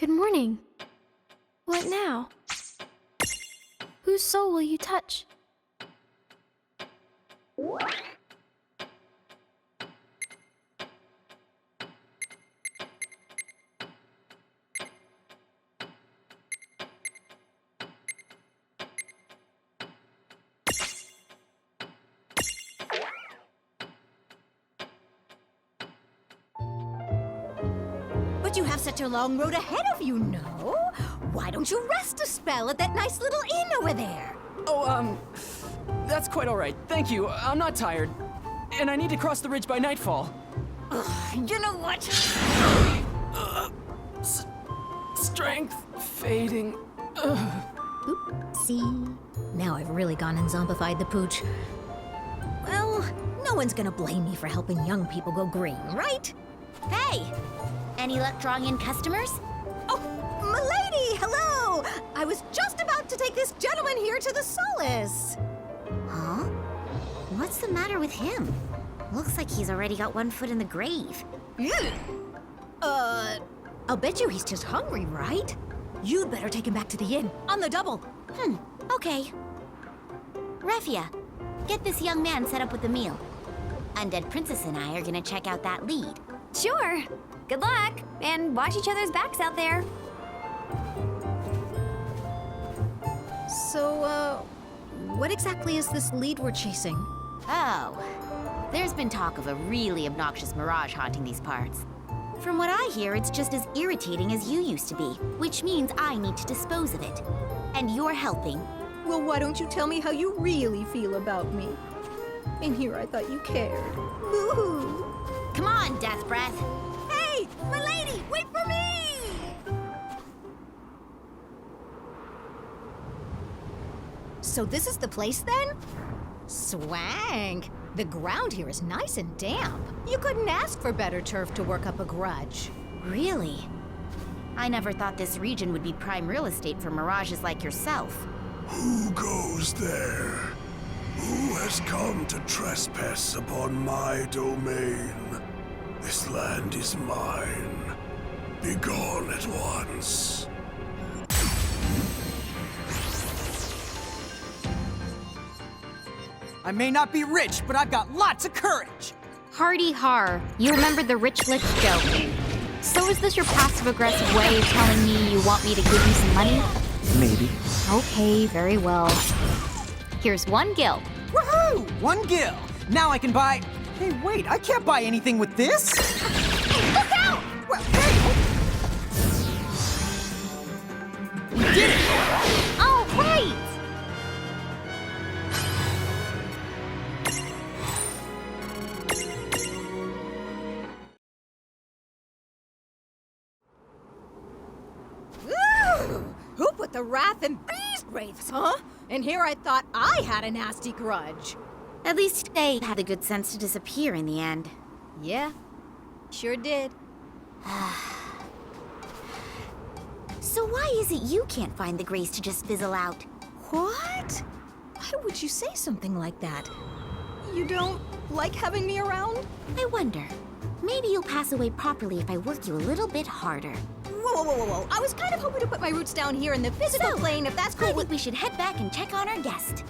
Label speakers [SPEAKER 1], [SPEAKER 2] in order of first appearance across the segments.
[SPEAKER 1] Good morning. What now? Whose soul will you touch?
[SPEAKER 2] But you have such a long road ahead of you, no? Why don't you rest a spell at that nice little inn over there?
[SPEAKER 3] Oh, that's quite all right. Thank you. I'm not tired. And I need to cross the ridge by nightfall.
[SPEAKER 2] Ugh, you know what?
[SPEAKER 3] Strength fading.
[SPEAKER 2] Oop, see? Now I've really gone and zombified the pooch. Well, no one's gonna blame me for helping young people go green, right?
[SPEAKER 4] Hey! Any luck drawing in customers?
[SPEAKER 2] Oh, milady, hello! I was just about to take this gentleman here to the Solace.
[SPEAKER 4] Huh? What's the matter with him? Looks like he's already got one foot in the grave.
[SPEAKER 2] I'll bet you he's just hungry, right? You'd better take him back to the inn, on the double.
[SPEAKER 4] Okay. Refia, get this young man set up with the meal. Undead Princess and I are gonna check out that lead.
[SPEAKER 5] Sure. Good luck, and watch each other's backs out there.
[SPEAKER 2] So, what exactly is this lead we're chasing?
[SPEAKER 4] Oh, there's been talk of a really obnoxious mirage haunting these parts. From what I hear, it's just as irritating as you used to be, which means I need to dispose of it. And you're helping.
[SPEAKER 2] Well, why don't you tell me how you really feel about me? In here, I thought you cared. Boo-hoo.
[SPEAKER 4] Come on, Death Breath.
[SPEAKER 2] Hey, milady, wait for me! So this is the place then? Swank! The ground here is nice and damp. You couldn't ask for better turf to work up a grudge.
[SPEAKER 4] Really? I never thought this region would be prime real estate for mirages like yourself.
[SPEAKER 6] Who goes there? Who has come to trespass upon my domain? This land is mine. Be gone at once.
[SPEAKER 7] I may not be rich, but I've got lots of courage.
[SPEAKER 5] Hardy har, you remembered the rich lich joke. So is this your passive-aggressive way of telling me you want me to give you some money?
[SPEAKER 7] Maybe.
[SPEAKER 5] Okay, very well. Here's 1 gil.
[SPEAKER 7] Woohoo! 1 gil. Now I can buy... Hey, wait, I can't buy anything with this.
[SPEAKER 2] Look out!
[SPEAKER 7] Well, hey! We did it!
[SPEAKER 5] Oh, wait!
[SPEAKER 2] Who put the wrath in these graves, huh? And here I thought I had a nasty grudge.
[SPEAKER 4] At least they had the good sense to disappear in the end.
[SPEAKER 2] Yeah, sure did.
[SPEAKER 4] So why is it you can't find the grace to just fizzle out?
[SPEAKER 2] What? Why would you say something like that? You don't like having me around?
[SPEAKER 4] I wonder. Maybe you'll pass away properly if I work you a little bit harder.
[SPEAKER 2] Whoa. I was kind of hoping to put my roots down here in the physical plane, if that's cool.
[SPEAKER 4] I think we should head back and check on our guest.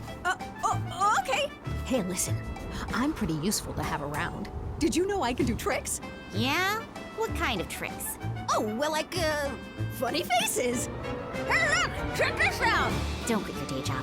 [SPEAKER 2] Okay. Hey, listen. I'm pretty useful to have around. Did you know I can do tricks?
[SPEAKER 4] Yeah? What kind of tricks?
[SPEAKER 2] Oh, well, like, funny faces. Hey, look! Check this out!
[SPEAKER 4] Don't quit your day job.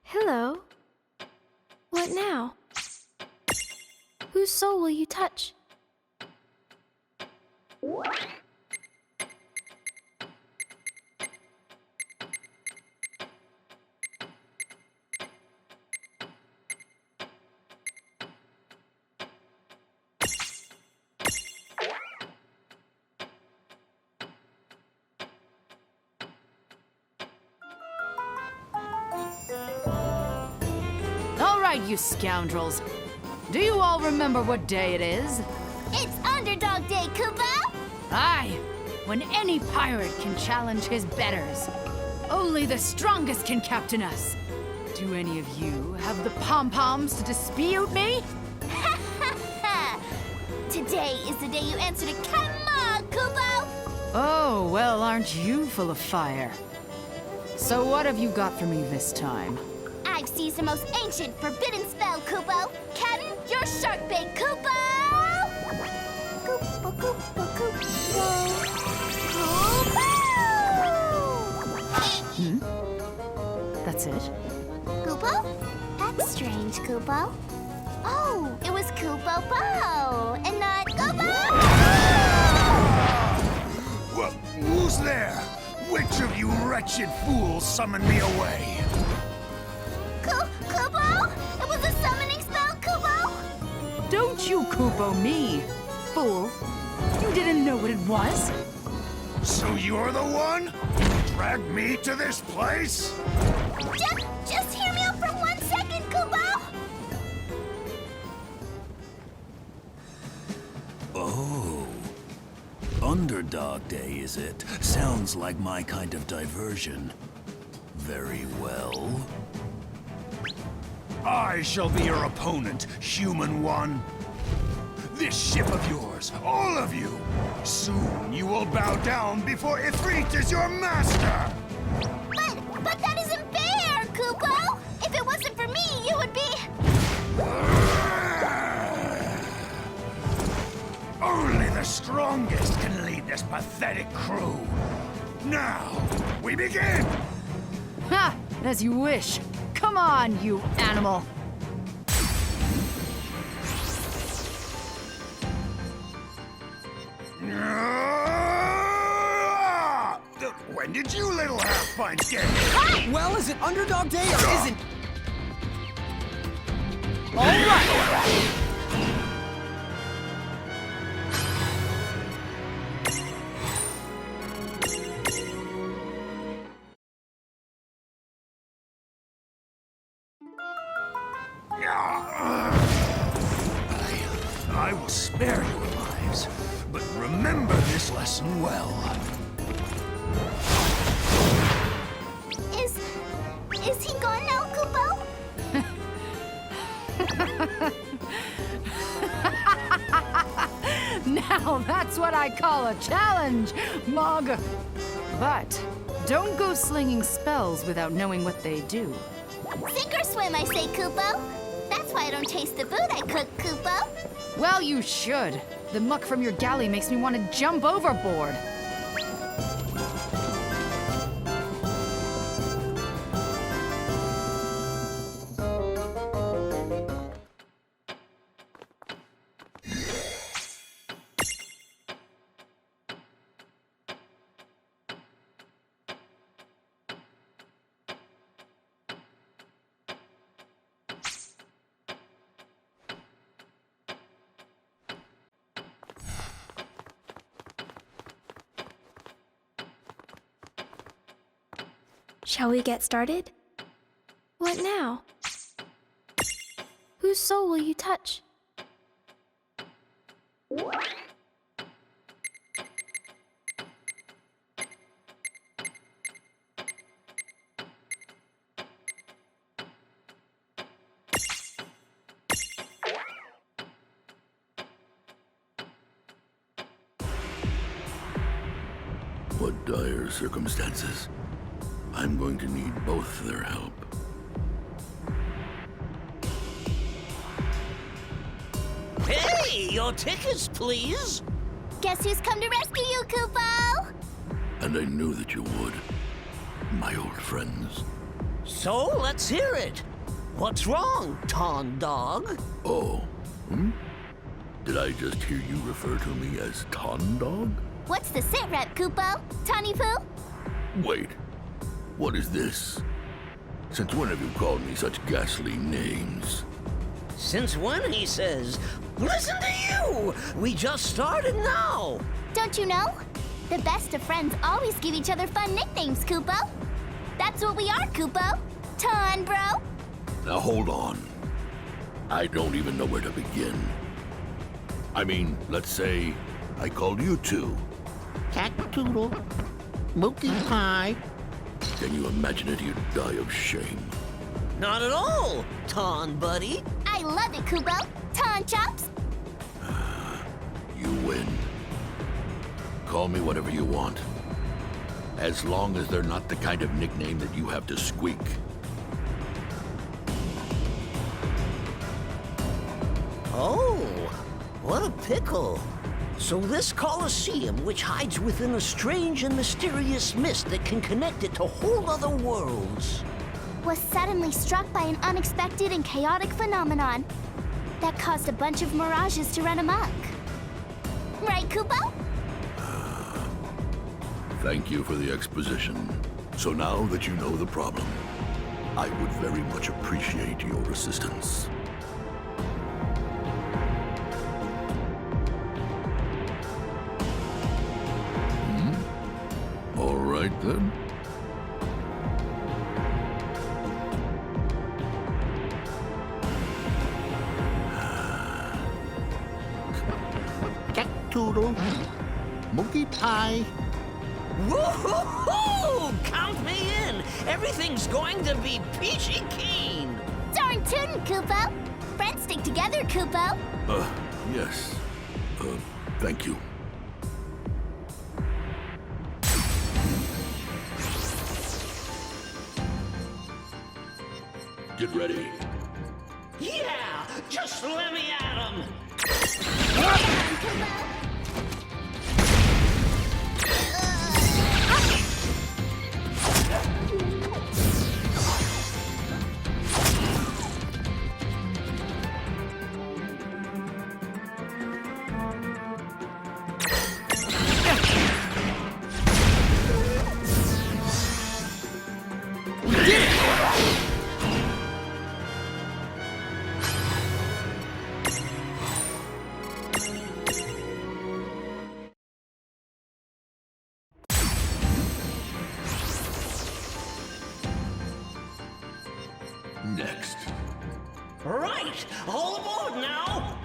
[SPEAKER 1] Hello. What now? Whose soul will you touch?
[SPEAKER 8] right, you scoundrels. Do you all remember what day it is?
[SPEAKER 4] It's Underdog Day, Kupo!
[SPEAKER 8] Aye, when any pirate can challenge his betters. Only the strongest can captain us. Do any of you have the pom-poms to dispute me?
[SPEAKER 4] Today is the day you answer to come on, Kupo!
[SPEAKER 8] Oh, well, aren't you full of fire? So what have you got for me this time?
[SPEAKER 4] I've seized the most ancient, forbidden spell, Kupo! Captain, your shark bait, Kupo! Kupo, Kupo, Kupo. Kupo!
[SPEAKER 8] That's it?
[SPEAKER 4] Kupo? That's strange, Kupo. Oh, it was Kupo Bo, and not Kupo!
[SPEAKER 6] Well, who's there? Which of you wretched fools summoned me away?
[SPEAKER 4] Kupo? It was a summoning spell, Kupo?
[SPEAKER 8] Don't you Kupo me, fool. You didn't know what it was?
[SPEAKER 6] So you're the one? Dragged me to this place?
[SPEAKER 4] Just hear me out for 1 second, Kupo!
[SPEAKER 9] Oh. Underdog Day, is it? Sounds like my kind of diversion. Very well.
[SPEAKER 6] I shall be your opponent, human one. This ship of yours, all of you, soon you will bow down before Ifrit is your master!
[SPEAKER 4] But that isn't fair, Kupo! If it wasn't for me, you would be...
[SPEAKER 6] Only the strongest can lead this pathetic crew. Now, we begin!
[SPEAKER 8] Ha! As you wish. Come on, you animal.
[SPEAKER 6] When did you little half-pints get here?
[SPEAKER 7] Well, is it Underdog Day or isn't...
[SPEAKER 8] All right.
[SPEAKER 6] I will spare your lives, but remember this lesson well.
[SPEAKER 4] Is he gone now, Kupo?
[SPEAKER 8] Now that's what I call a challenge, Mog. But don't go slinging spells without knowing what they do.
[SPEAKER 4] Sink or swim, I say, Kupo. That's why I don't taste the food I cook, Kupo.
[SPEAKER 8] Well, you should. The muck from your galley makes me want to jump overboard.
[SPEAKER 1] Shall we get started? What now? Whose soul will you touch?
[SPEAKER 6] What dire circumstances. I'm going to need both their help.
[SPEAKER 10] Hey, your tickets, please.
[SPEAKER 4] Guess who's come to rescue you, Kupo?
[SPEAKER 6] And I knew that you would. My old friends.
[SPEAKER 10] So, let's hear it. What's wrong, Ton Dog?
[SPEAKER 6] Oh. Did I just hear you refer to me as Ton Dog?
[SPEAKER 4] What's the sit rep, Kupo? Tawny Poo?
[SPEAKER 6] Wait. What is this? Since when have you called me such ghastly names?
[SPEAKER 10] Since when, he says? Listen to you! We just started now!
[SPEAKER 4] Don't you know? The best of friends always give each other fun nicknames, Kupo. That's what we are, Kupo. Ton, bro.
[SPEAKER 6] Now hold on. I don't even know where to begin. I mean, let's say I called you two.
[SPEAKER 10] Cat-toodle, Mookie Pie.
[SPEAKER 6] Can you imagine it? You'd die of shame.
[SPEAKER 10] Not at all, Ton buddy.
[SPEAKER 4] I love it, Kubo. Ton chops.
[SPEAKER 6] You win. Call me whatever you want. As long as they're not the kind of nickname that you have to squeak.
[SPEAKER 10] Oh, what a pickle. So this Colosseum, which hides within a strange and mysterious mist that can connect it to whole other worlds.
[SPEAKER 1] Was suddenly struck by an unexpected and chaotic phenomenon that caused a bunch of mirages to run amok. Right, Kubo?
[SPEAKER 6] Thank you for the exposition. So now that you know the problem, I would very much appreciate your assistance. All right then.
[SPEAKER 10] Cat-toodle, Mookie Pie. Woo-hoo-hoo! Count me in! Everything's going to be peachy keen!
[SPEAKER 1] Darn tootin', Kubo! Friends stick together, Kubo!
[SPEAKER 6] Yes. Thank you. Get ready.
[SPEAKER 10] Yeah! Just let me at 'em!
[SPEAKER 6] Next.
[SPEAKER 10] Right! All aboard now!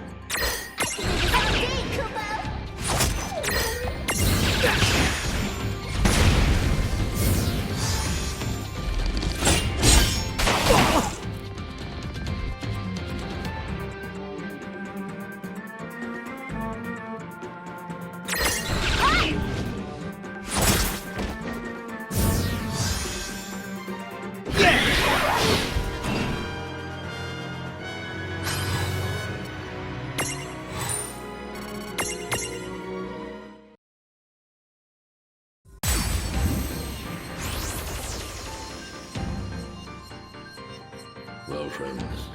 [SPEAKER 6] Well, friends,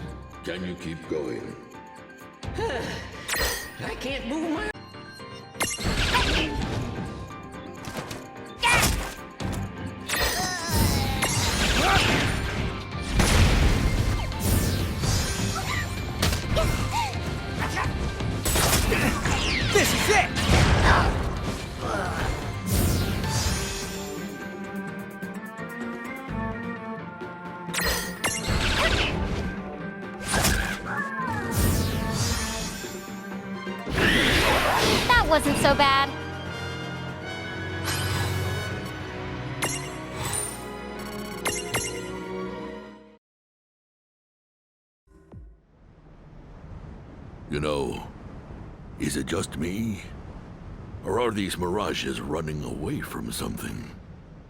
[SPEAKER 6] can you keep going?
[SPEAKER 10] I can't move my...
[SPEAKER 7] This is it!
[SPEAKER 5] That wasn't so bad.
[SPEAKER 6] You know, is it just me? Or are these mirages running away from something?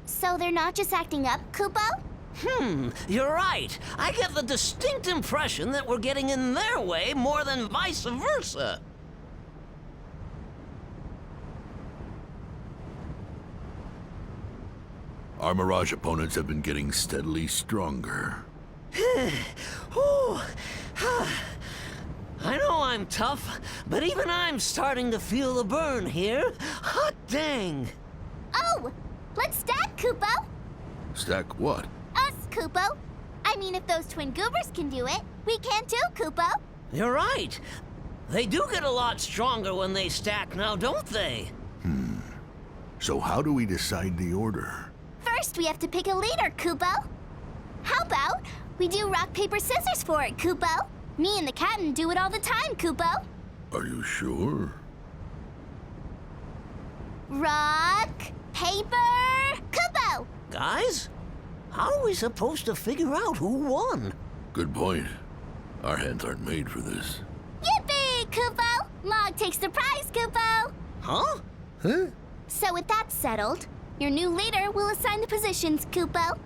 [SPEAKER 1] So they're not just acting up, Kubo?
[SPEAKER 10] You're right. I get the distinct impression that we're getting in their way more than vice versa.
[SPEAKER 6] Our mirage opponents have been getting steadily stronger.
[SPEAKER 10] Ooh. I know I'm tough, but even I'm starting to feel the burn here. Hot dang!
[SPEAKER 1] Oh! Let's stack, Kubo!
[SPEAKER 6] Stack what?
[SPEAKER 1] Us, Kubo! I mean, if those twin goobers can do it, we can too, Kubo!
[SPEAKER 10] You're right. They do get a lot stronger when they stack now, don't they?
[SPEAKER 6] So how do we decide the order?
[SPEAKER 1] First, we have to pick a leader, Kubo! How about we do rock, paper, scissors for it, Kubo? Me and the captain do it all the time, Kupo.
[SPEAKER 6] Are you sure?
[SPEAKER 1] Rock, paper, Kupo!
[SPEAKER 10] Guys, how are we supposed to figure out who won?
[SPEAKER 6] Good point. Our hands aren't made for this.
[SPEAKER 1] Yippee, Kupo! Mog takes the prize, Kupo!
[SPEAKER 10] Huh?
[SPEAKER 6] Huh?
[SPEAKER 1] So with that settled, your new leader will assign the positions, Kupo.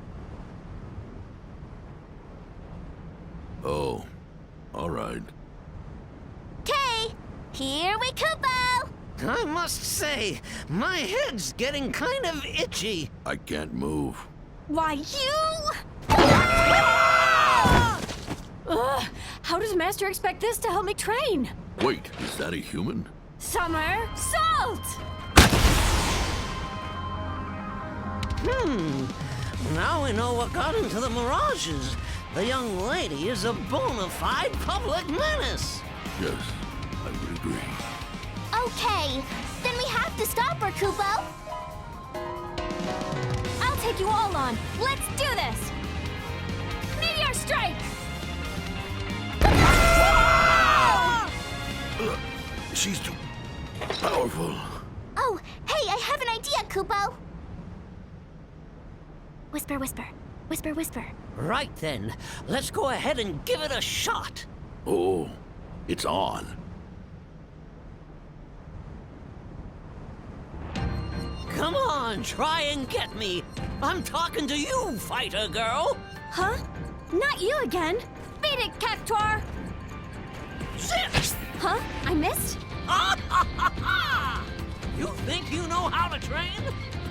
[SPEAKER 6] Oh, all right.
[SPEAKER 1] Okay, here we Kupo!
[SPEAKER 10] I must say, my head's getting kind of itchy.
[SPEAKER 6] I can't move.
[SPEAKER 8] Why, you? Ugh, how does Master expect this to help me train?
[SPEAKER 6] Wait, is that a human?
[SPEAKER 8] Summer, salt!
[SPEAKER 10] Now we know what got into the mirages. The young lady is a bona fide public menace.
[SPEAKER 6] Yes, I would agree.
[SPEAKER 1] Okay, then we have to stop her, Kupo.
[SPEAKER 8] I'll take you all on. Let's do this! Meteor strike!
[SPEAKER 6] She's too powerful.
[SPEAKER 1] Oh, hey, I have an idea, Kupo. Whisper, whisper. Whisper, whisper.
[SPEAKER 10] Right then, let's go ahead and give it a shot.
[SPEAKER 6] Oh, it's on.
[SPEAKER 10] Come on, try and get me. I'm talking to you, fighter girl.
[SPEAKER 8] Huh? Not you again. Beat it, Cactuar!
[SPEAKER 10] Zip!
[SPEAKER 8] Huh? I missed?
[SPEAKER 10] You think you know how to train?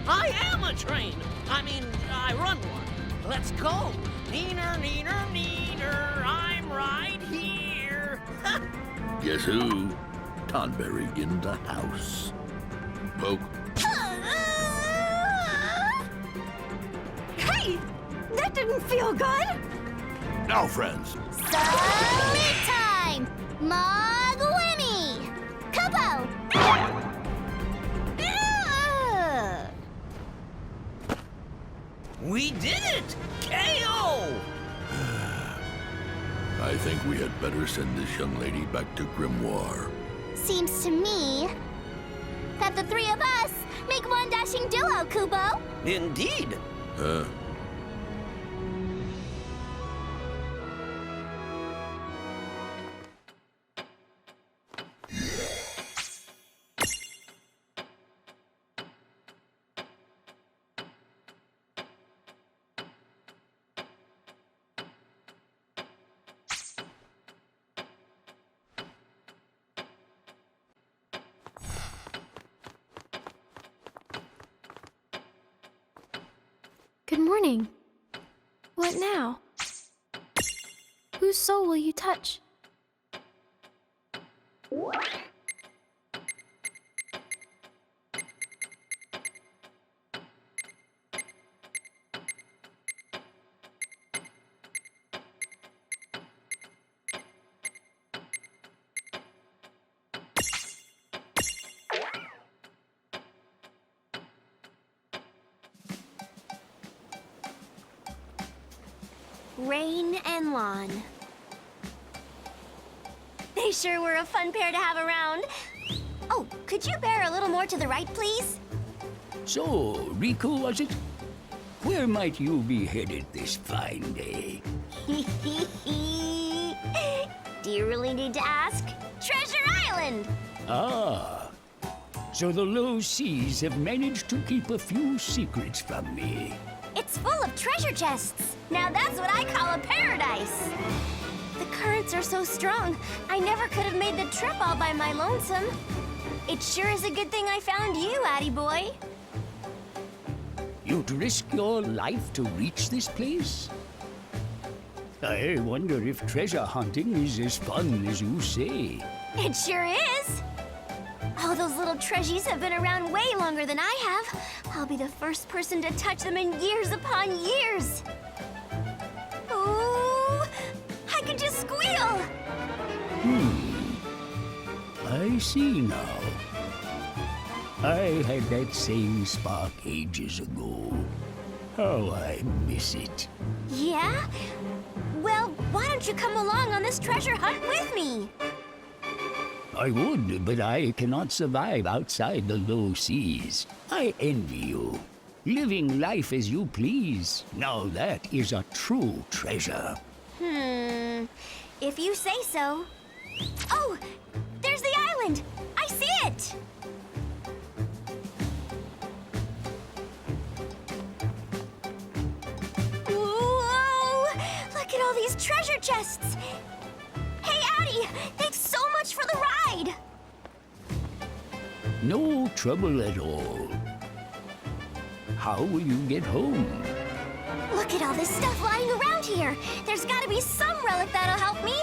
[SPEAKER 10] I am a train. I run one. Let's go. Neener, neener, neener. I'm right here.
[SPEAKER 6] Guess who? Tonberry in the house. Poke.
[SPEAKER 8] Hey! That didn't feel good!
[SPEAKER 6] Now, friends.
[SPEAKER 1] Salute time! Mog Winnie! Kupo!
[SPEAKER 10] We did it! KO!
[SPEAKER 6] I think we had better send this young lady back to Grimoire.
[SPEAKER 1] Seems to me that the three of us make one dashing duo, Kupo.
[SPEAKER 10] Indeed.
[SPEAKER 11] Good morning. What now? Whose soul will you touch?
[SPEAKER 1] Rain and Lon. They sure were a fun pair to have around. Oh, could you bear a little more to the right, please?
[SPEAKER 12] So, Riku, was it? Where might you be headed this fine day?
[SPEAKER 1] Do you really need to ask? Treasure Island!
[SPEAKER 12] Ah, so the low seas have managed to keep a few secrets from me.
[SPEAKER 1] It's full of treasure chests. Now that's what I call a paradise. The currents are so strong, I never could have made the trip all by my lonesome. It sure is a good thing I found you, Addie boy.
[SPEAKER 12] You'd risk your life to reach this place? I wonder if treasure hunting is as fun as you say.
[SPEAKER 1] It sure is. All those little treasures have been around way longer than I have. I'll be the first person to touch them in years upon years. Ooh, I can just squeal.
[SPEAKER 12] I see now. I had that same spark ages ago. How I miss it.
[SPEAKER 1] Yeah? Well, Why don't you come along on this treasure hunt with me?
[SPEAKER 12] I would, but I cannot survive outside the low seas. I envy you. Living life as you please. Now that is a true treasure.
[SPEAKER 1] If you say so. Oh, there's the island. I see it. Whoa! Look at all these treasure chests. Hey, Addie, thanks so much for the ride.
[SPEAKER 12] No trouble at all. How will you get home?
[SPEAKER 1] Look at all this stuff lying around here. There's gotta be some relic that'll help me.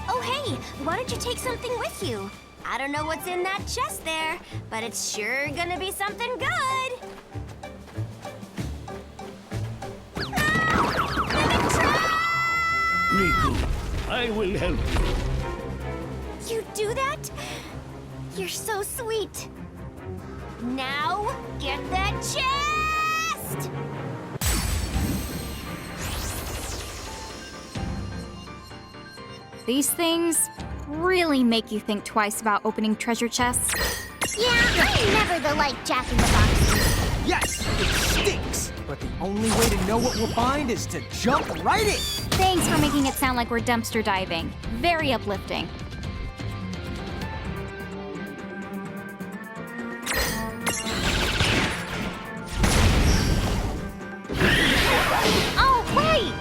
[SPEAKER 1] Oh, hey, why don't you take something with you? I don't know what's in that chest there, but it's sure gonna be something good.
[SPEAKER 12] Riku, I will help you.
[SPEAKER 1] You do that? You're so sweet. Now, get that chest!
[SPEAKER 5] These things really make you think twice about opening treasure chests.
[SPEAKER 1] Yeah, I'm never the like Jack in the Box.
[SPEAKER 7] Yes, it stinks! But the only way to know what we'll find is to jump right in!
[SPEAKER 5] Thanks for making it sound like we're dumpster diving. Very uplifting. Oh, wait!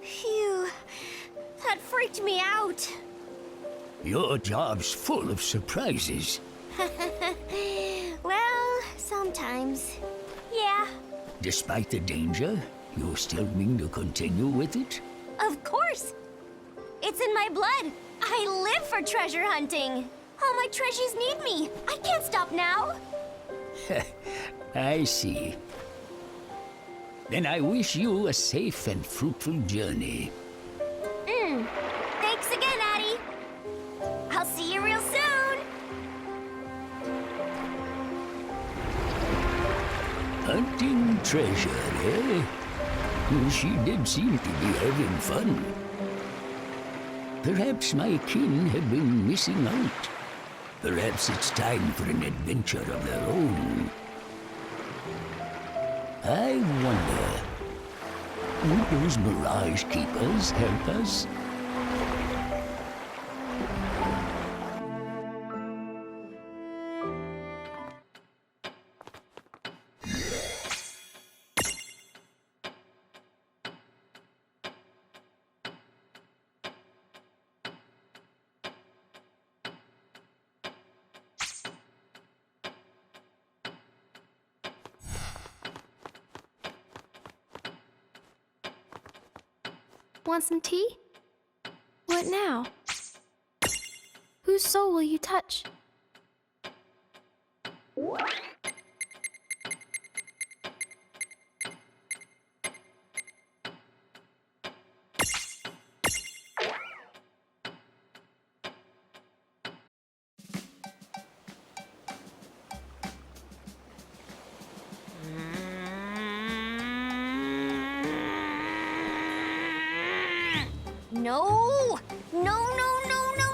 [SPEAKER 1] Phew, that freaked me out.
[SPEAKER 12] Your job's full of surprises.
[SPEAKER 1] Well, sometimes. Yeah,
[SPEAKER 12] Despite the danger, you still mean to continue with it?
[SPEAKER 1] of course. It's in my blood. I live for treasure hunting. All my treasures need me. I can't stop now.
[SPEAKER 12] I see. Then I wish you a safe and fruitful journey.
[SPEAKER 1] Thanks again, Addie. I'll see you real soon.
[SPEAKER 12] Hunting treasure, eh? She did seem to be having fun. Perhaps my kin have been missing out. Perhaps it's time for an adventure of their own. I wonder, would those Mirage Keepers help us?
[SPEAKER 11] Want some tea? What now? Whose soul will you touch?
[SPEAKER 1] No! No, no, no, no, no,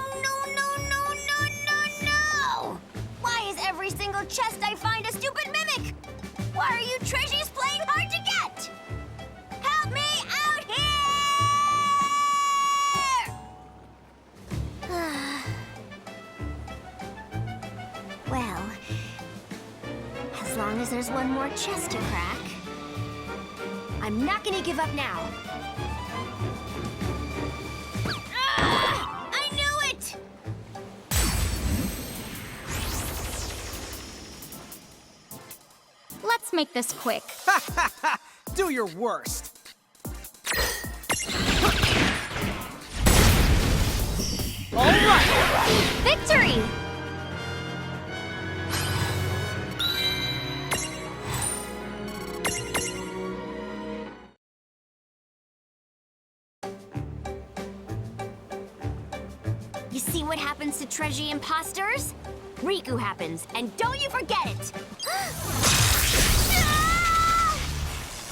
[SPEAKER 1] no, no, no, no, no! Why is every single chest I find a stupid mimic? Why are you treasures playing hard to get? Help me out here! Well, as long as there's one more chest to crack, I'm not gonna give up now. I knew it!
[SPEAKER 5] Let's make this quick.
[SPEAKER 7] Do your worst. All right!
[SPEAKER 5] Victory!
[SPEAKER 1] You see what happens to treasure imposters? Riku happens, and don't you forget it! Ah!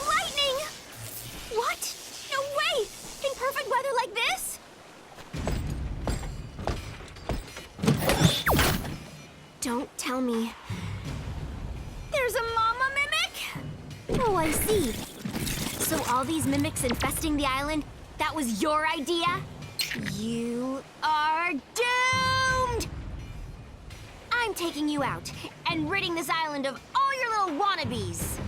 [SPEAKER 1] Lightning! What? No way! In perfect weather like this? Don't tell me. There's a mama mimic? Oh, I see. So all these mimics infesting the island, that was your idea? You are doomed! I'm taking you out and ridding this island of all your little wannabes.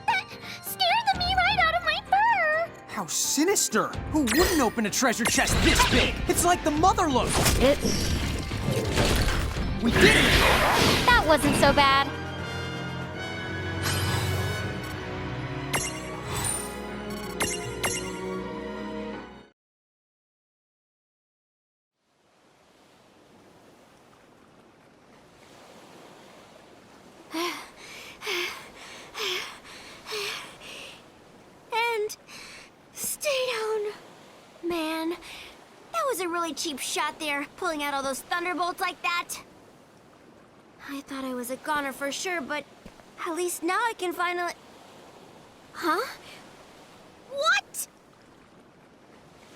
[SPEAKER 11] That scared the me right out of my fur!
[SPEAKER 7] How sinister! Who wouldn't open a treasure chest this big? It's like the mother load. We did it!
[SPEAKER 5] That wasn't so bad.
[SPEAKER 1] And stay down. Man, that was a really cheap shot there, pulling out all those thunderbolts like that. I thought I was a goner for sure, but at least now I can finally... Huh? What?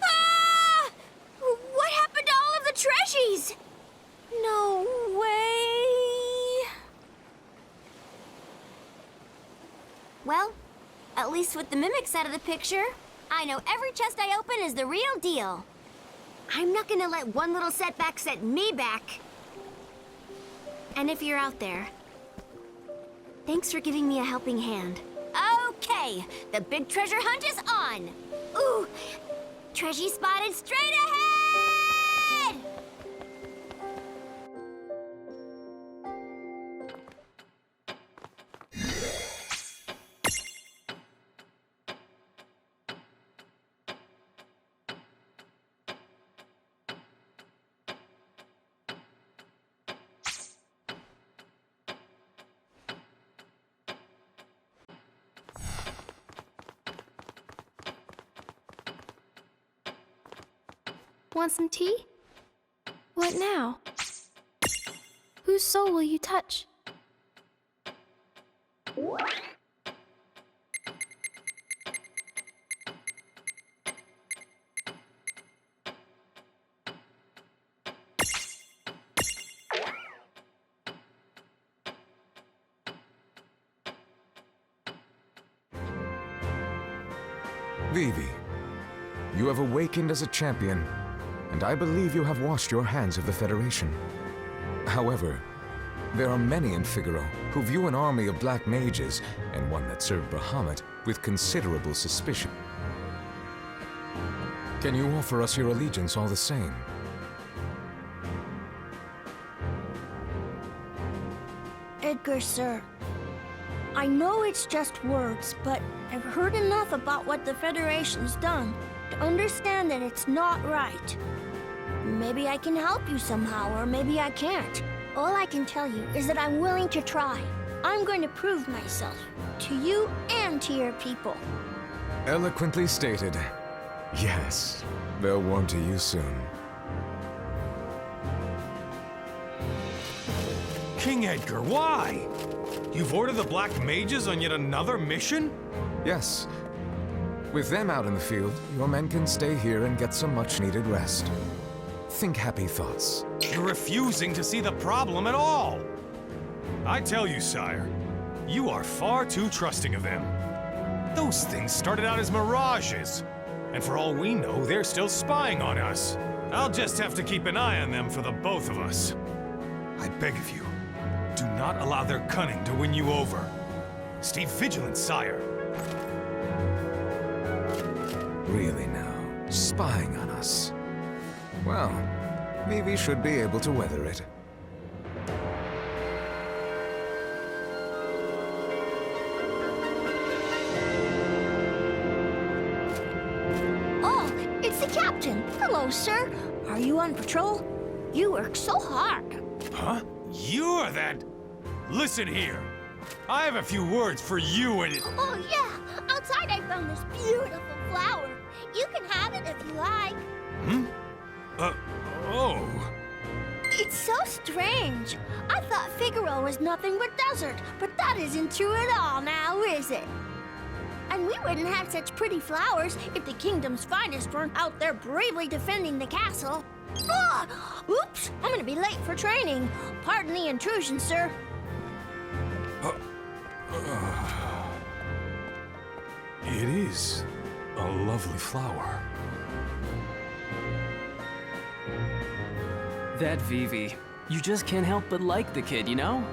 [SPEAKER 1] Ah! What happened to all of the treasures? No way. Well, at least with the mimics out of the picture, I know every chest I open is the real deal. I'm not gonna let one little setback set me back. And if you're out there, thanks for giving me a helping hand. Okay, the big treasure hunt is on. Ooh, treasure spotted straight ahead!
[SPEAKER 11] Want some tea? What now? Whose soul will you touch?
[SPEAKER 13] Vivi, you have awakened as a champion, and I believe you have washed your hands of the Federation. However, there are many in Figaro who view an army of black mages, and one that served Bahamut, with considerable suspicion. Can you offer us your allegiance all the same?
[SPEAKER 14] Edgar, sir. I know it's just words, but I've heard enough about what the Federation's done to understand that it's not right. Maybe I can help you somehow, or maybe I can't. All I can tell you is that I'm willing to try. I'm going to prove myself, to you and to your people.
[SPEAKER 13] Eloquently stated. Yes, they'll warm to you soon.
[SPEAKER 15] King Edgar, why? You've ordered the Black Mages on yet another mission?
[SPEAKER 13] Yes. With them out in the field, your men can stay here and get some much-needed rest. Think happy thoughts.
[SPEAKER 15] You're refusing to see the problem at all. I tell you, sire, you are far too trusting of them. Those things started out as mirages, and for all we know, they're still spying on us. I'll just have to keep an eye on them for the both of us. I beg of you, do not allow their cunning to win you over. Stay vigilant, sire.
[SPEAKER 13] Really now, spying on us. Well, Vivi should be able to weather it.
[SPEAKER 14] Oh, it's the captain. Hello, sir. Are you on patrol? You work so hard.
[SPEAKER 15] Huh? You're that... Listen here. I have a few words for you and...
[SPEAKER 14] Oh, yeah. I'll outside I found this beautiful flower. You can have it if you like.
[SPEAKER 15] Oh.
[SPEAKER 14] It's so strange. I thought Figaro was nothing but desert, but that isn't true at all now, is it? And we wouldn't have such pretty flowers if the kingdom's finest weren't out there bravely defending the castle. Ah! Oops! I'm gonna be late for training. Pardon the intrusion, sir.
[SPEAKER 15] It is a lovely flower.
[SPEAKER 3] That Vivi. You just can't help but like the kid, you know?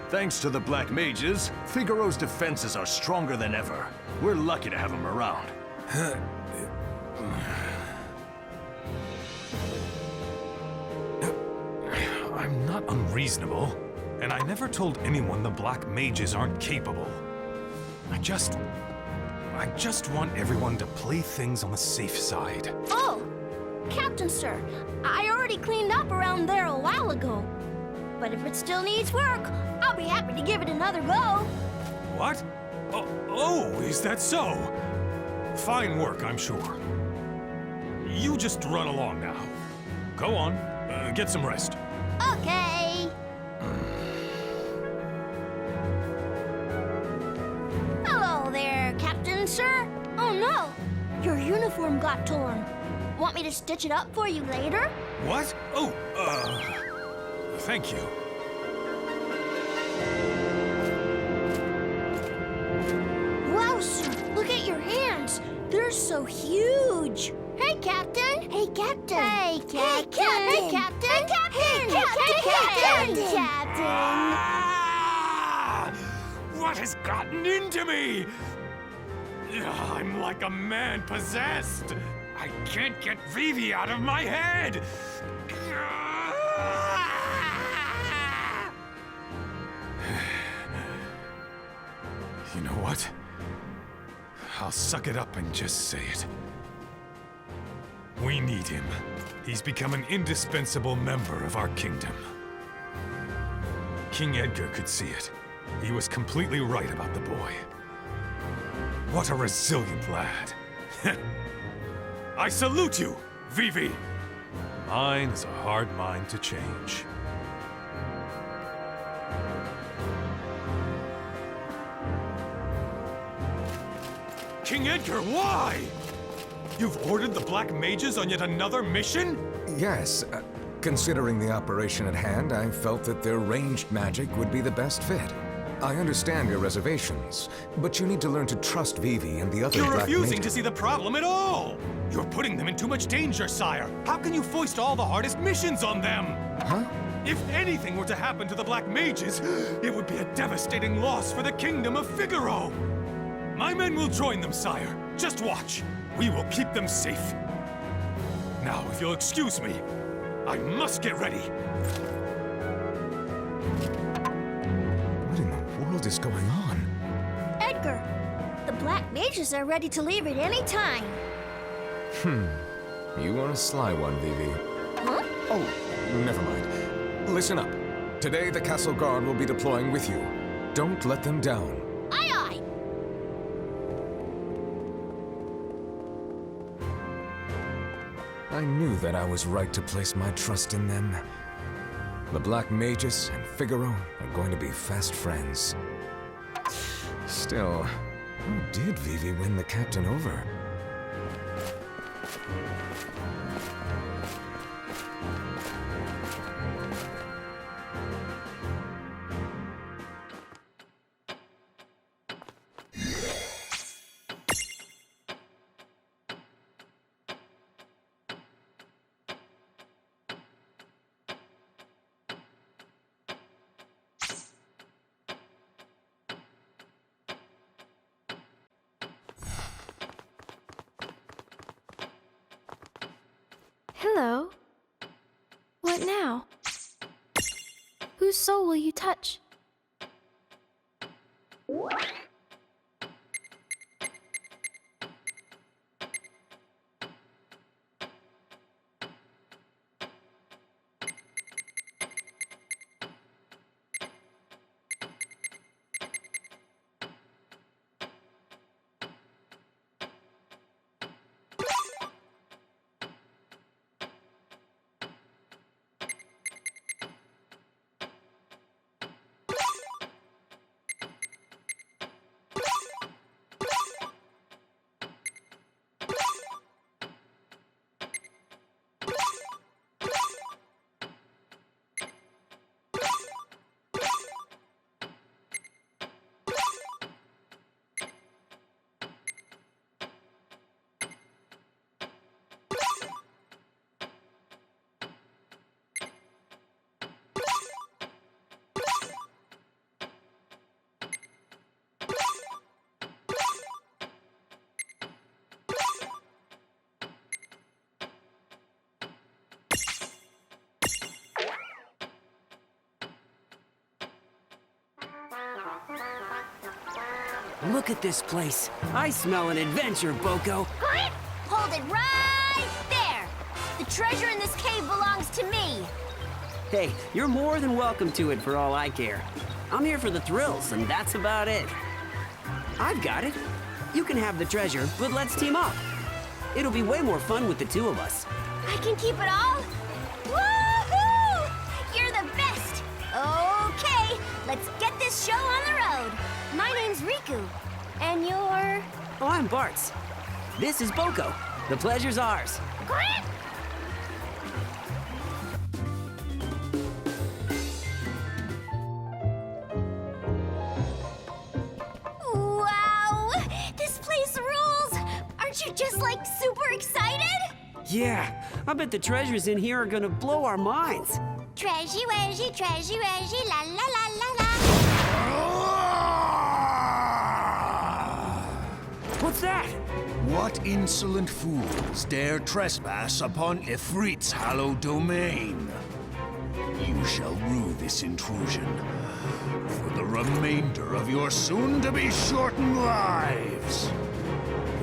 [SPEAKER 9] Thanks to the Black Mages, Figaro's defenses are stronger than ever. We're lucky to have him around.
[SPEAKER 15] I'm not unreasonable, and I never told anyone the Black Mages aren't capable. I just want everyone to play things on the safe side.
[SPEAKER 14] Oh! Captain, sir, I already cleaned up around there a while ago. But if it still needs work, I'll be happy to give it another go.
[SPEAKER 15] What? Oh, is that so? Fine work, I'm sure. You just run along now. Go on, get some rest.
[SPEAKER 14] Okay. Hello there, Captain, sir. Oh no, your uniform got torn. Want me to stitch it up for you later?
[SPEAKER 15] What? Oh, thank you.
[SPEAKER 14] Wow, sir, look at your hands. They're so huge. Hey, Captain. Hey, Captain. Hey, Captain. Hey, Captain. Hey, Captain. Hey, Captain.
[SPEAKER 15] Ah! What has gotten into me? I'm like a man possessed. I can't get Vivi out of my head. You know what? I'll suck it up and just say it. We need him. He's become an indispensable member of our kingdom. King Edgar could see it. He was completely right about the boy. What a resilient lad. I salute you, Vivi! Mine is a hard mind to change. King Edgar, why? You've ordered the Black Mages on yet another mission?
[SPEAKER 13] Yes. Considering the operation at hand, I felt that their ranged magic would be the best fit. I understand your reservations, but you need to learn to trust Vivi and the other
[SPEAKER 15] You're
[SPEAKER 13] Black
[SPEAKER 15] refusing
[SPEAKER 13] Mages.
[SPEAKER 15] to see the problem at all! You're putting them in too much danger, sire! How can you foist all the hardest missions on them?
[SPEAKER 13] Huh?
[SPEAKER 15] If anything were to happen to the Black Mages, it would be a devastating loss for the Kingdom of Figaro! My men will join them, sire. Just watch. We will keep them safe. Now, if you'll excuse me, I must get ready.
[SPEAKER 13] What in the world is going on?
[SPEAKER 14] Edgar, the Black Mages are ready to leave at any time.
[SPEAKER 13] You are a sly one, Vivi.
[SPEAKER 14] Huh?
[SPEAKER 13] Oh, never mind. Listen up. Today, the Castle Guard will be deploying with you. Don't let them down.
[SPEAKER 14] Aye, aye.
[SPEAKER 13] I knew that I was right to place my trust in them. The Black Mages and Figaro are going to be fast friends. Still, how did Vivi win the captain over?
[SPEAKER 11] Hello. What now? Whose soul will you touch?
[SPEAKER 16] Look at this place. I smell an adventure, Boko.
[SPEAKER 1] Hold it right there! The treasure in this cave belongs to me!
[SPEAKER 16] Hey, you're more than welcome to it for all I care. I'm here for the thrills, and that's about it. I've got it. You can have the treasure, but let's team up. It'll be way more fun with the two of us.
[SPEAKER 1] I can keep it all? Woohoo! You're the best! Okay, let's get this show on the road. My name's Riku, and you're...
[SPEAKER 16] Oh, I'm Bartz. This is Boko. The pleasure's ours.
[SPEAKER 1] Wow! This place rules! Aren't you just, like, super excited?
[SPEAKER 16] Yeah, I bet the treasures in here are gonna blow our minds.
[SPEAKER 1] Treasure, la la la la la.
[SPEAKER 16] What's that?
[SPEAKER 9] What insolent fools dare trespass upon Ifrit's hallowed domain? You shall rue this intrusion for the remainder of your soon-to-be shortened lives.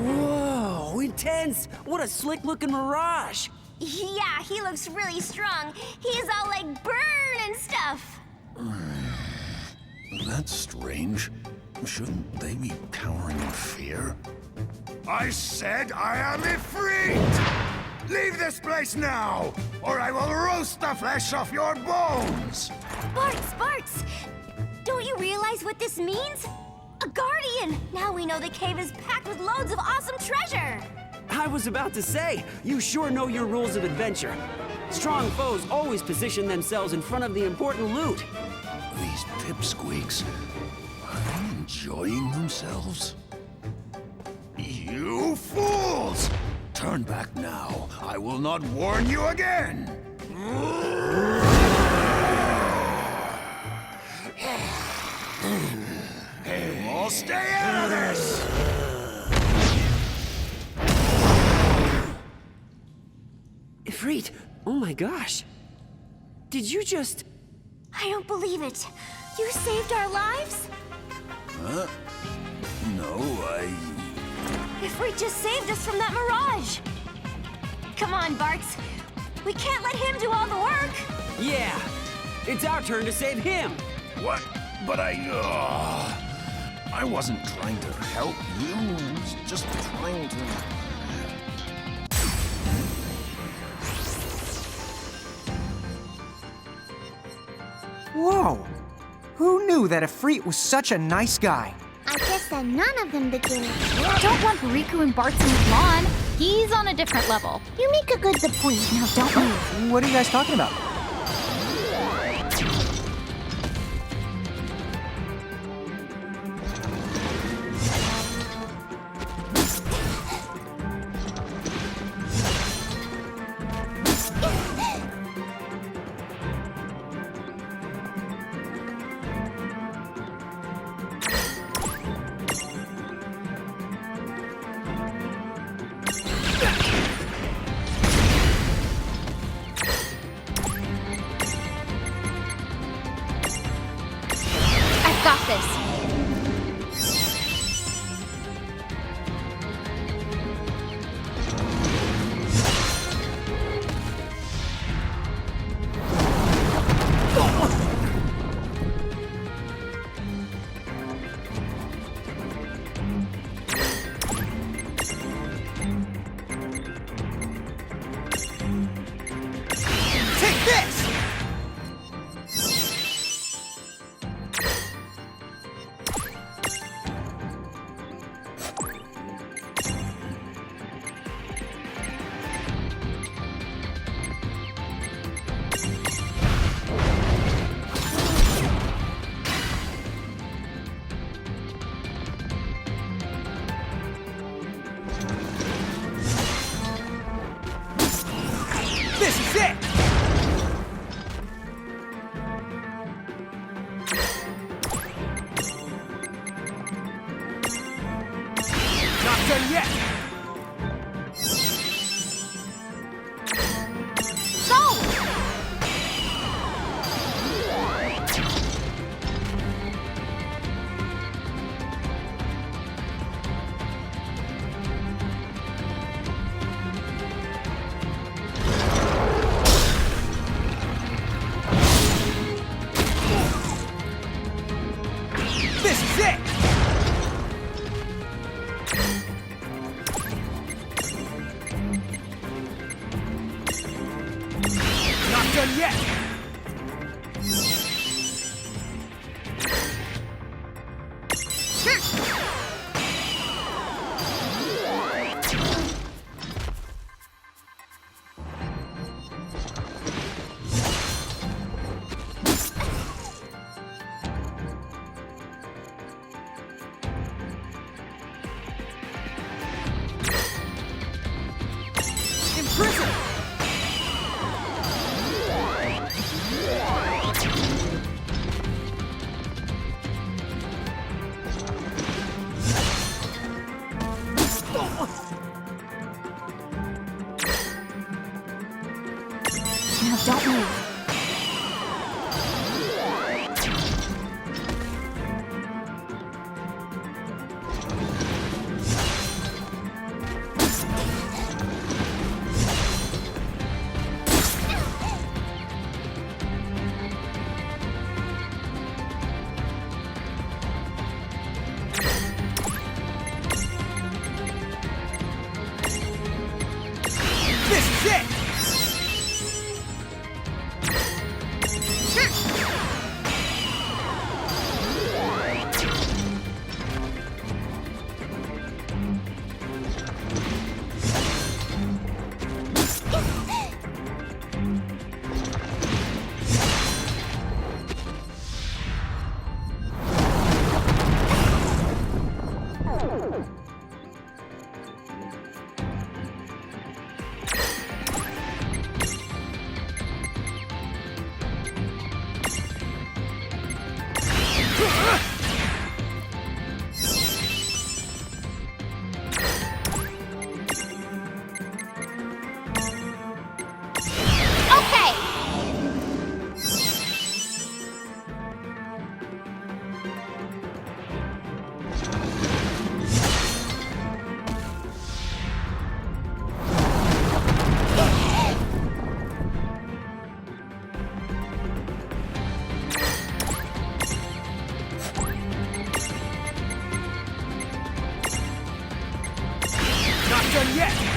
[SPEAKER 16] Whoa, intense! What a slick-looking mirage!
[SPEAKER 1] Yeah, he looks really strong. He's all like burn and stuff.
[SPEAKER 9] That's strange. Shouldn't they be cowering in fear? I said I am Ifrit! Leave this place now, or I will roast the flesh off your bones!
[SPEAKER 1] Bartz! Don't you realize what this means? A guardian! Now we know the cave is packed with loads of awesome treasure!
[SPEAKER 16] I was about to say, you sure know your rules of adventure. Strong foes always position themselves in front of the important loot.
[SPEAKER 9] These pipsqueaks, are they enjoying themselves? You fools! Turn back now. I will not warn you again! You all stay out of this!
[SPEAKER 16] Ifrit, oh my gosh. Did you just...
[SPEAKER 1] I don't believe it. You saved our lives?
[SPEAKER 9] Huh? No,
[SPEAKER 1] Ifrit just saved us from that mirage. Come on, Bartz. We can't let him do all the work.
[SPEAKER 16] Yeah, it's our turn to save him.
[SPEAKER 9] What? But I wasn't trying to help you. I was just trying to...
[SPEAKER 7] Whoa! Who knew that Ifrit was such a nice guy?
[SPEAKER 11] I guess that none of them begin. Don't want Riku and Bart's lawn. He's on a different level. You make a good point. Now don't move.
[SPEAKER 7] What are you guys talking about?
[SPEAKER 5] Got this.
[SPEAKER 7] Take this! This is it! Not done yet!
[SPEAKER 11] don't move.
[SPEAKER 7] This is it!
[SPEAKER 11] Okay!
[SPEAKER 7] Not done yet!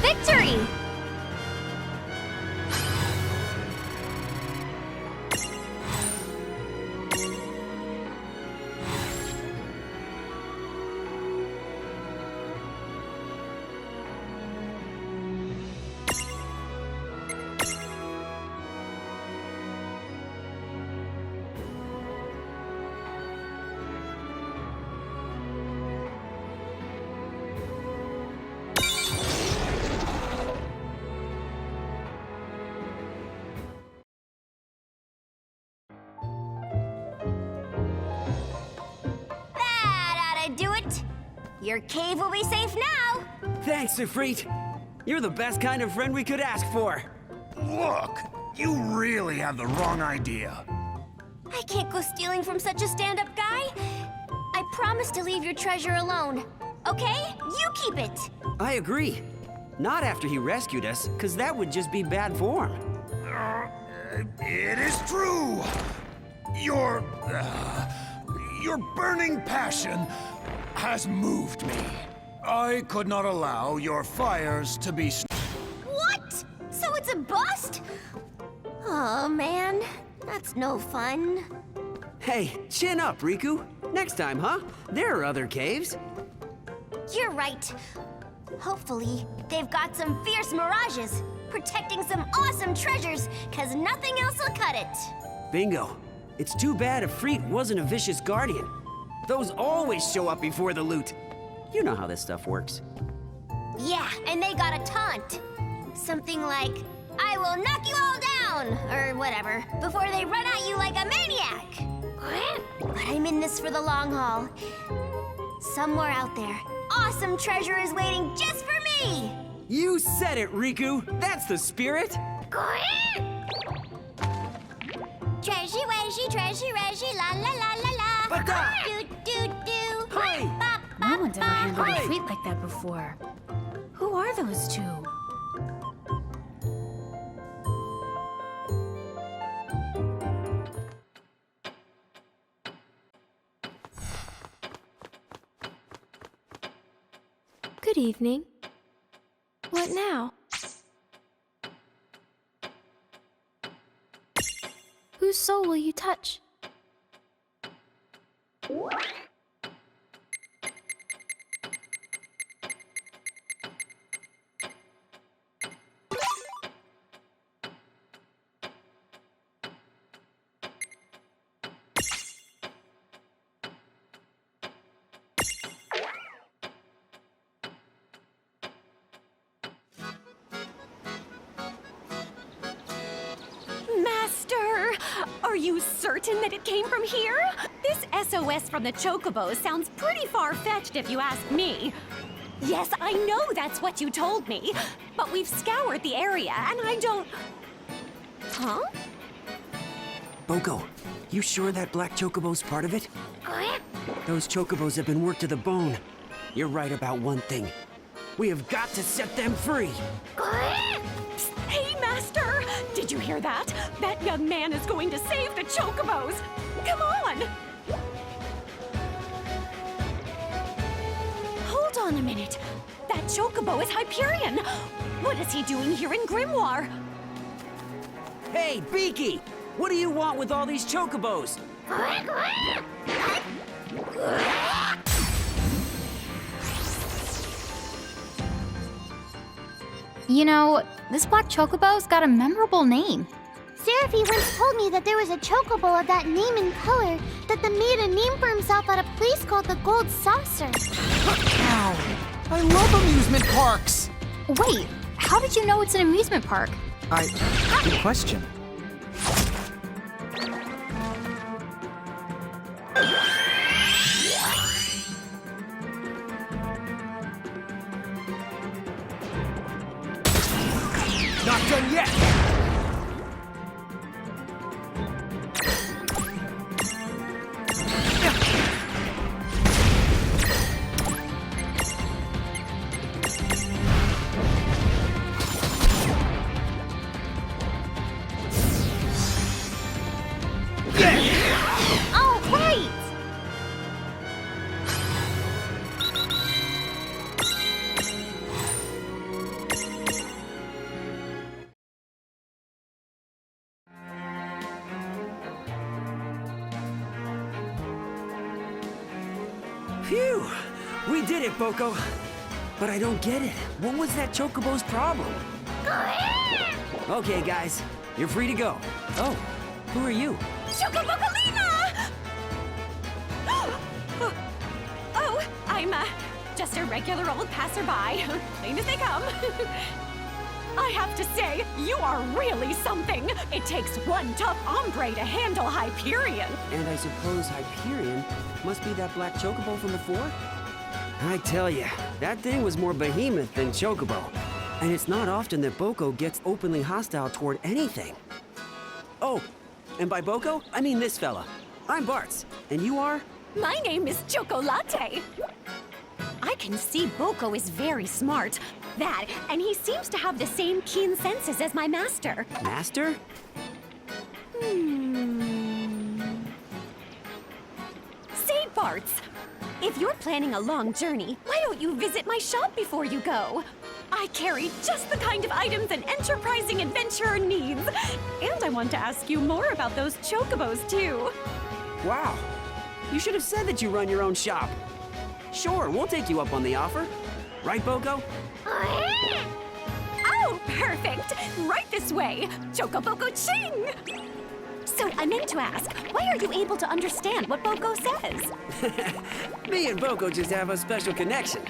[SPEAKER 5] victory!
[SPEAKER 1] That ought to do it. Your cave will be safe now.
[SPEAKER 16] Thanks, Ifrit. You're the best kind of friend we could ask for.
[SPEAKER 9] Look, you really have the wrong idea.
[SPEAKER 1] I can't go stealing from such a stand-up guy. I promise to leave your treasure alone. Okay? You keep it.
[SPEAKER 16] I agree. Not after he rescued us, because that would just be bad form.
[SPEAKER 9] It is true. Your burning passion has moved me. I could not allow your fires to be...
[SPEAKER 1] What? So it's a bust? Oh, man. That's no fun.
[SPEAKER 16] Hey, chin up, Riku. Next time, huh? There are other caves.
[SPEAKER 1] You're right. Hopefully, they've got some fierce mirages, protecting some awesome treasures, because nothing else will cut it.
[SPEAKER 16] Bingo. It's too bad Ifrit wasn't a vicious guardian. Those always show up before the loot. You know how this stuff works.
[SPEAKER 1] Yeah, and they got a taunt. Something like, I will knock you all down, or whatever, before they run at you like a maniac. But I'm in this for the long haul. Somewhere out there, awesome treasure is waiting just for me!
[SPEAKER 16] You said it, Riku! That's the spirit!
[SPEAKER 1] Treasure, wedgie, treasure, reggie, la la la la la.
[SPEAKER 16] Bata!
[SPEAKER 1] Do do do.
[SPEAKER 16] Hey!
[SPEAKER 1] Ba, ba,
[SPEAKER 8] No one's ever handled a
[SPEAKER 16] Hey!
[SPEAKER 8] treat like that before. Who are those two?
[SPEAKER 17] Good evening. What now? Whose soul will you touch?
[SPEAKER 18] Master! Are you certain that it came from here? This SOS from the Chocobos sounds pretty far-fetched if you ask me. Yes, I know that's what you told me, but we've scoured the area and I don't... Huh?
[SPEAKER 16] Boko, you sure that black Chocobo's part of it? Those Chocobos have been worked to the bone. You're right about one thing. We have got to set them free!
[SPEAKER 18] Psst, hey, Master! Did you hear that? That young man is going to save the Chocobos! Come on! Hold on a minute. That Chocobo is Hyperion! What is he doing here in Grimoire?
[SPEAKER 16] Hey, Beaky! What do you want with all these Chocobos?
[SPEAKER 5] You know, this black chocobo's got a memorable name.
[SPEAKER 11] Seraphy once told me that there was a chocobo of that name and color that made a name for himself at a place called the Gold Saucer.
[SPEAKER 7] Ow! I love amusement parks!
[SPEAKER 5] Wait, how did you know it's an amusement park?
[SPEAKER 7] Good question.
[SPEAKER 3] Not done yet!
[SPEAKER 18] Oh, wait!
[SPEAKER 16] Phew! We did it, Boko. But I don't get it. What was that Chocobo's problem? Okay, guys. You're free to go. Oh, who are you?
[SPEAKER 18] Chocobocolina! Oh, I'm just a regular old passerby. Plain as they come. I have to say, you are really something. It takes one tough hombre to handle Hyperion.
[SPEAKER 16] And I suppose Hyperion must be that black Chocobo from before? I tell ya, that thing was more behemoth than Chocobo. And it's not often that Boko gets openly hostile toward anything. Oh, and by Boko, I mean this fella. I'm Bartz, and you are?
[SPEAKER 18] My name is Chocolate. I can see Boko is very smart. That, and he seems to have the same keen senses as my master.
[SPEAKER 16] Master?
[SPEAKER 18] Say, Bartz, if you're planning a long journey, why don't you visit my shop before you go? I carry just the kind of items an enterprising adventurer needs. And I want to ask you more about those chocobos, too.
[SPEAKER 16] Wow. You should have said that you run your own shop. Sure, we'll take you up on the offer. Right, Boko?
[SPEAKER 18] Oh, perfect! Right this way! Chocoboko Ching! So I meant to ask, why are you able to understand what Boko says?
[SPEAKER 16] Me and Boko just have a special connection.